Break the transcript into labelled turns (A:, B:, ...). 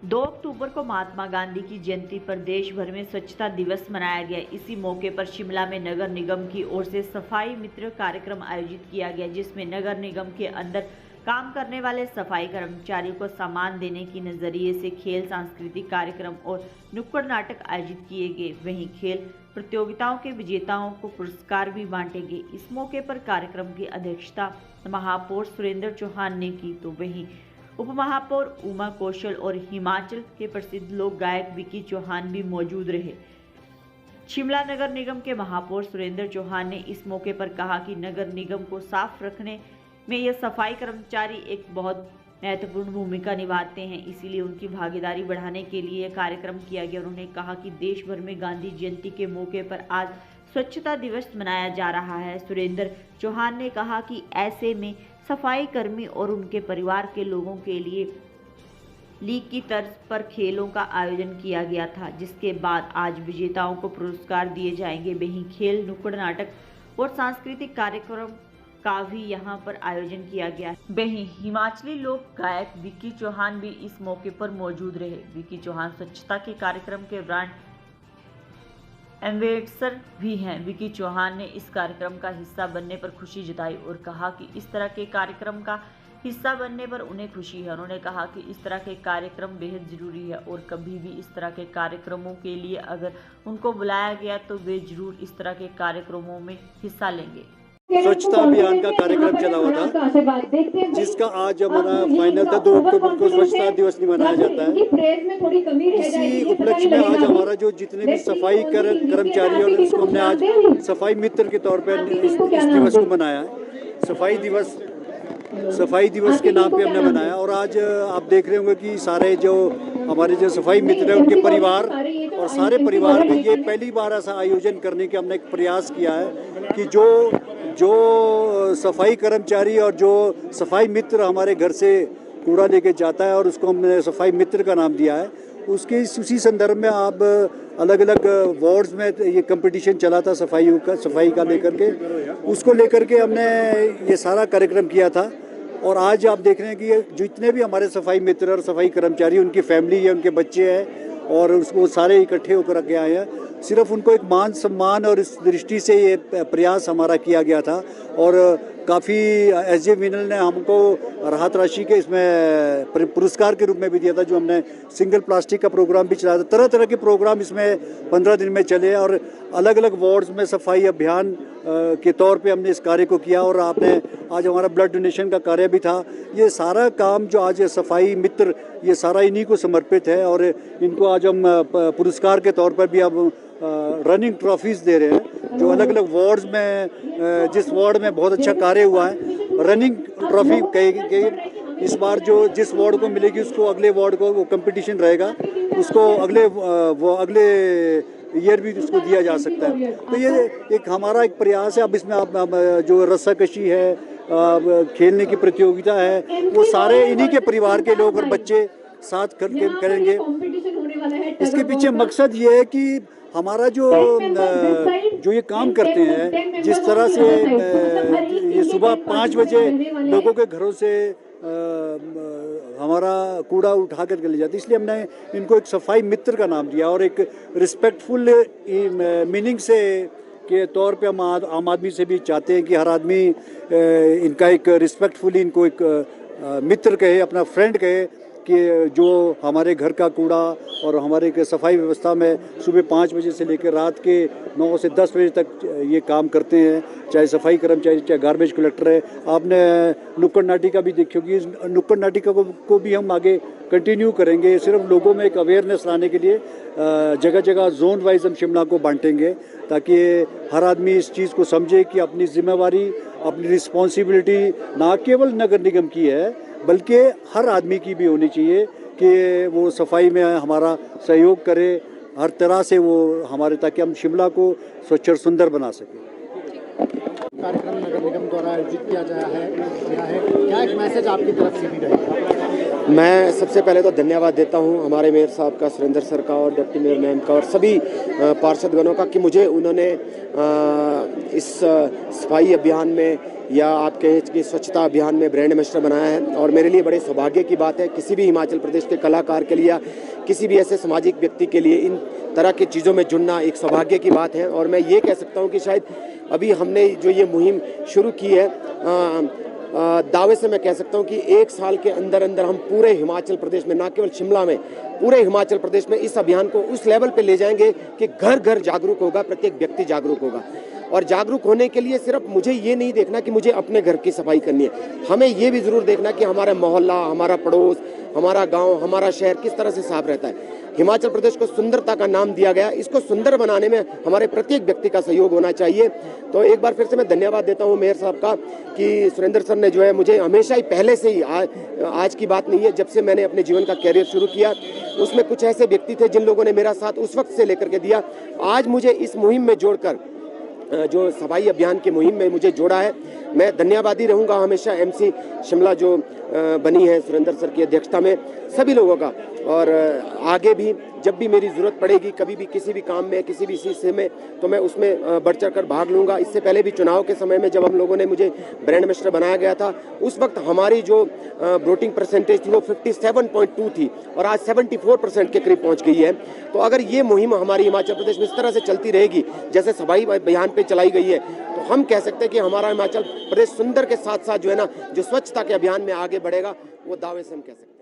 A: 2 अक्टूबर को महात्मा गांधी की जयंती पर देश भर में स्वच्छता दिवस मनाया गया। इसी मौके पर शिमला में नगर निगम की ओर से सफाई मित्र कार्यक्रम आयोजित किया गया, जिसमें नगर निगम के अंदर काम करने वाले सफाई कर्मचारियों को सम्मान देने के नजरिए से खेल, सांस्कृतिक कार्यक्रम और नुक्कड़ नाटक आयोजित किए गए। वहीं खेल प्रतियोगिताओं के विजेताओं को पुरस्कार भी बांटे गए। इस मौके पर कार्यक्रम की अध्यक्षता महापौर सुरेंद्र चौहान ने की, तो वहीं उप महापौर उमा कौशल और हिमाचल के प्रसिद्ध लोक गायक विकी चौहान भी मौजूद रहे। शिमला नगर निगम के महापौर सुरेंद्र चौहान ने इस मौके पर कहा कि नगर निगम को साफ रखने में यह सफाई कर्मचारी एक बहुत महत्वपूर्ण भूमिका निभाते हैं, इसीलिए उनकी भागीदारी बढ़ाने के लिए यह कार्यक्रम किया गया। उन्होंने कहा कि देश भर में गांधी जयंती के मौके पर आज स्वच्छता दिवस मनाया जा रहा है। सुरेंद्र चौहान ने कहा कि ऐसे में सफाई कर्मी और उनके परिवार के लोगों के लिए लीग की तर्ज पर खेलों का आयोजन किया गया था, जिसके बाद आज विजेताओं को पुरस्कार दिए जाएंगे। वहीं खेल, नुक्कड़ नाटक और सांस्कृतिक कार्यक्रम का भी यहां पर आयोजन किया गया। वहीं हिमाचली लोक गायक विकी चौहान भी इस मौके पर मौजूद रहे। विकी चौहान स्वच्छता के कार्यक्रम के ब्रांड एम्बेसडर भी हैं। विकी चौहान ने इस कार्यक्रम का हिस्सा बनने पर खुशी जताई और कहा कि इस तरह के कार्यक्रम का हिस्सा बनने पर उन्हें खुशी है। उन्होंने कहा कि इस तरह के कार्यक्रम बेहद जरूरी है और कभी भी इस तरह के कार्यक्रमों के लिए अगर उनको बुलाया गया तो वे जरूर इस तरह के कार्यक्रमों में हिस्सा लेंगे।
B: स्वच्छता अभियान का कार्यक्रम चला हुआ था, जिसका आज हमारा फाइनल था। 2 अक्टूबर को स्वच्छता दिवस मनाया जाता है। इसी उपलक्ष्य में आज हमारा जो जितने भी सफाई कर्मचारी और उसको हमने आज सफाई मित्र के तौर पर इस दिवस को मनाया है। सफाई दिवस के नाम पे हमने मनाया। और आज आप देख रहे होंगे कि सारे जो हमारे जो सफाई मित्र हैं उनके परिवार और सारे परिवार में ये पहली बार ऐसा आयोजन करने का हमने एक प्रयास किया है कि जो सफाई कर्मचारी और जो सफाई मित्र हमारे घर से कूड़ा लेके जाता है और उसको हमने सफाई मित्र का नाम दिया है, उसी संदर्भ में आप अलग अलग वार्ड्स में ये कंपटीशन चला था सफाई का लेकर के, उसको लेकर के हमने ये सारा कार्यक्रम किया था। और आज आप देख रहे हैं कि जितने भी हमारे सफाई मित्र और सफाई कर्मचारी, उनकी फैमिली है, उनके बच्चे हैं और उसको सारे इकट्ठे होकर के आए हैं। सिर्फ उनको एक मान सम्मान और इस दृष्टि से ये प्रयास हमारा किया गया था। और काफ़ी एसजे विनल ने हमको राहत राशि के इसमें पुरस्कार के रूप में भी दिया था, जो हमने सिंगल प्लास्टिक का प्रोग्राम भी चलाया था। तरह तरह के प्रोग्राम इसमें 15 दिन में चले और अलग अलग वार्ड्स में सफाई अभियान के तौर पे हमने इस कार्य को किया। और आपने आज हमारा ब्लड डोनेशन का कार्य भी था। ये सारा काम जो आज सफाई मित्र, ये सारा इन्हीं को समर्पित है। और इनको आज हम पुरस्कार के तौर पर भी अब रनिंग ट्रॉफीज दे रहे हैं, जो अलग अलग वार्ड्स में जिस वार्ड में बहुत अच्छा कार्य हुआ है, रनिंग ट्रॉफी कई इस बार जो जिस वार्ड को मिलेगी उसको अगले वार्ड को वो कंपटीशन रहेगा, उसको अगले ईयर भी उसको दिया जा सकता है। तो ये एक हमारा एक प्रयास है। अब इसमें आप जो रस्साकशी है, खेलने की प्रतियोगिता है, वो सारे इन्हीं के परिवार के लोग और बच्चे साथ करके करेंगे। इसके पीछे मकसद ये है कि हमारा जो ये काम करते हैं, जिस तरह से ये सुबह 5 बजे लोगों के घरों से हमारा कूड़ा उठा कर ले जाते, इसलिए हमने इनको एक सफाई मित्र का नाम दिया। और एक रिस्पेक्टफुल मीनिंग से के तौर पे हम आम आदमी से भी चाहते हैं कि हर आदमी इनका एक रिस्पेक्टफुली इनको एक मित्र कहे, अपना फ्रेंड कहे, कि जो हमारे घर का कूड़ा और हमारे सफाई व्यवस्था में सुबह 5 बजे से लेकर रात के 9 से 10 बजे तक ये काम करते हैं, चाहे सफाई कर्मचारी, चाहे गार्बेज कलेक्टर है। आपने नुक्कड़ नाटिका भी देखी होगी। इस नुक्कड़ नाटिका को भी हम आगे कंटिन्यू करेंगे। सिर्फ लोगों में एक अवेयरनेस लाने के लिए जगह जगह जोन वाइज हम शिमला को बांटेंगे, ताकि हर आदमी इस चीज़ को समझे कि अपनी जिम्मेवारी, अपनी रिस्पॉन्सिबिलिटी ना केवल नगर निगम की है, बल्कि हर आदमी की भी होनी चाहिए कि वो सफाई में हमारा सहयोग करे हर तरह से, वो हमारे, ताकि हम शिमला को स्वच्छ और सुंदर बना सकें।
C: कार्यक्रम नगर निगम द्वारा आयोजित किया गया है, क्या एक मैसेज आपकी तरफ से भी रहेगा? मैं सबसे पहले तो धन्यवाद देता हूं हमारे मेयर साहब का, सुरेंद्र सर का और डिप्टी मेयर मैम का और सभी पार्षदगणों का कि मुझे उन्होंने इस सफाई अभियान में या आप कहें कि स्वच्छता अभियान में ब्रांड एम्बेसडर बनाया है। और मेरे लिए बड़े सौभाग्य की बात है किसी भी हिमाचल प्रदेश के कलाकार के लिए या किसी भी ऐसे सामाजिक व्यक्ति के लिए इन तरह की चीज़ों में जुड़ना एक सौभाग्य की बात है। और मैं ये कह सकता हूँ कि शायद अभी हमने जो ये मुहिम शुरू की है, दावे से मैं कह सकता हूं कि 1 साल के अंदर अंदर हम पूरे हिमाचल प्रदेश में, ना केवल शिमला में, पूरे हिमाचल प्रदेश में इस अभियान को उस लेवल पे ले जाएंगे कि घर घर जागरूक होगा, प्रत्येक व्यक्ति जागरूक होगा। और जागरूक होने के लिए सिर्फ मुझे ये नहीं देखना कि मुझे अपने घर की सफाई करनी है, हमें ये भी जरूर देखना कि हमारा मोहल्ला, हमारा पड़ोस, हमारा गांव, हमारा शहर किस तरह से साफ रहता है। हिमाचल प्रदेश को सुंदरता का नाम दिया गया, इसको सुंदर बनाने में हमारे प्रत्येक व्यक्ति का सहयोग होना चाहिए। तो एक बार फिर से मैं धन्यवाद देता हूं मेयर साहब का कि सुरेंद्र सर ने जो है मुझे हमेशा ही, पहले से ही, आज की बात नहीं है, जब से मैंने अपने जीवन का कैरियर शुरू किया उसमें कुछ ऐसे व्यक्ति थे जिन लोगों ने मेरा साथ उस वक्त से लेकर के दिया। आज मुझे इस मुहिम में जोड़कर, जो सफाई अभियान की मुहिम में मुझे जोड़ा है, मैं धन्यवादी रहूंगा हमेशा एमसी शिमला जो बनी है सुरेंद्र सर की अध्यक्षता में, सभी लोगों का। और आगे भी जब भी मेरी जरूरत पड़ेगी, कभी भी किसी भी काम में, किसी भी हिस्से में, तो मैं उसमें बढ़ चढ़ कर भाग लूंगा। इससे पहले भी चुनाव के समय में जब हम लोगों ने मुझे ब्रांड एम्बेसडर बनाया गया था, उस वक्त हमारी जो वोटिंग परसेंटेज थी वो 57.2 थी और आज 74% के करीब पहुंच गई है। तो अगर ये मुहिम हमारी हिमाचल प्रदेश में इस तरह से चलती रहेगी जैसे सफाई अभियान पे चलाई गई है, तो हम कह सकते हैं कि हमारा हिमाचल प्रदेश सुंदर के साथ साथ जो है ना, जो स्वच्छता के अभियान में आगे बढ़ेगा, वो दावे से हम कह सकते हैं।